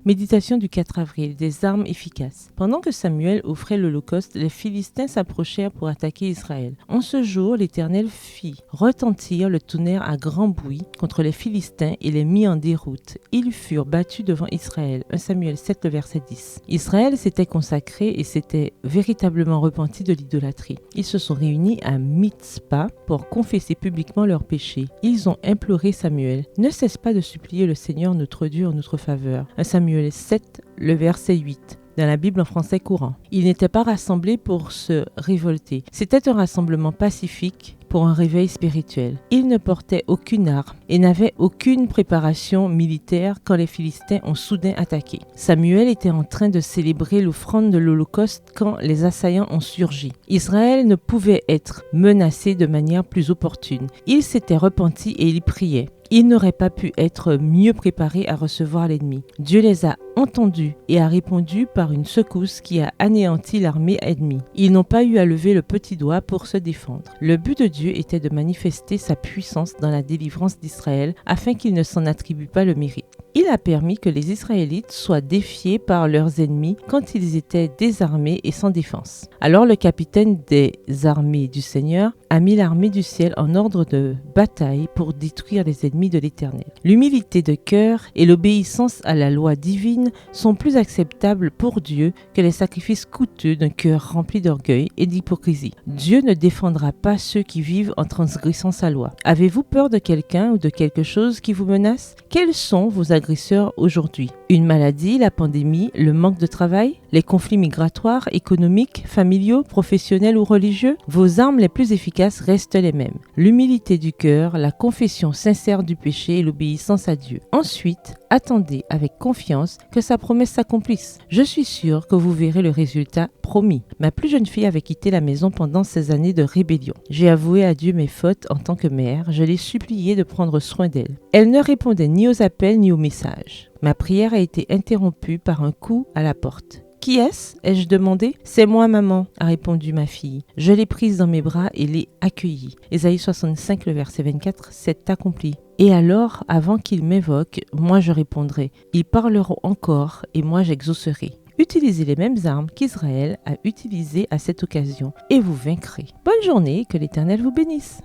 Méditation du 4 avril, des armes efficaces. Pendant que Samuel offrait l'Holocauste, les Philistins s'approchèrent pour attaquer Israël. En ce jour, l'Éternel fit retentir le tonnerre à grand bruit contre les Philistins et les mit en déroute. Ils furent battus devant Israël. 1 Samuel 7, le verset 10. Israël s'était consacré et s'était véritablement repenti de l'idolâtrie. Ils se sont réunis à Mitzpah pour confesser publiquement leurs péchés. Ils ont imploré Samuel: ne cesse pas de supplier le Seigneur notre Dieu en notre faveur. 1 Samuel 7, le verset 8. Dans la Bible en français courant. Ils n'étaient pas rassemblés pour se révolter. C'était un rassemblement pacifique pour un réveil spirituel. Ils ne portaient aucune arme et n'avaient aucune préparation militaire quand les Philistins ont soudain attaqué. Samuel était en train de célébrer l'offrande de l'Holocauste quand les assaillants ont surgi. Israël ne pouvait être menacé de manière plus opportune. Il s'était repenti et il priait. Ils n'auraient pas pu être mieux préparés à recevoir l'ennemi. Dieu les a entendus et a répondu par une secousse qui a anéanti l'armée ennemie. Ils n'ont pas eu à lever le petit doigt pour se défendre. Le but de Dieu était de manifester sa puissance dans la délivrance d'Israël afin qu'il ne s'en attribue pas le mérite. Il a permis que les Israélites soient défiés par leurs ennemis quand ils étaient désarmés et sans défense. Alors le capitaine des armées du Seigneur a mis l'armée du ciel en ordre de bataille pour détruire les ennemis de l'Éternel. L'humilité de cœur et l'obéissance à la loi divine sont plus acceptables pour Dieu que les sacrifices coûteux d'un cœur rempli d'orgueil et d'hypocrisie. Dieu ne défendra pas ceux qui vivent en transgressant sa loi. Avez-vous peur de quelqu'un ou de quelque chose qui vous menace? Quels sont vos agresseurs aujourd'hui? Une maladie, la pandémie, le manque de travail, les conflits migratoires, économiques, familiaux, professionnels ou religieux? Vos armes les plus efficaces restent les mêmes. L'humilité du cœur, la confession sincère du péché et l'obéissance à Dieu. Ensuite, attendez avec confiance que sa promesse s'accomplisse. Je suis sûre que vous verrez le résultat promis. Ma plus jeune fille avait quitté la maison pendant ces années de rébellion. J'ai avoué à Dieu mes fautes en tant que mère. Je l'ai supplié de prendre soin d'elle. Elle ne répondait ni aux appels ni aux messages. Ma prière a été interrompue par un coup à la porte. « Qui est-ce » ai-je demandé. « C'est moi, maman » a répondu ma fille. Je l'ai prise dans mes bras et l'ai accueillie. Ésaïe 65, le verset 24, c'est accompli. Et alors, avant qu'ils m'évoquent, moi je répondrai. Ils parleront encore et moi j'exaucerai. Utilisez les mêmes armes qu'Israël a utilisées à cette occasion et vous vaincrez. Bonne journée, que l'Éternel vous bénisse.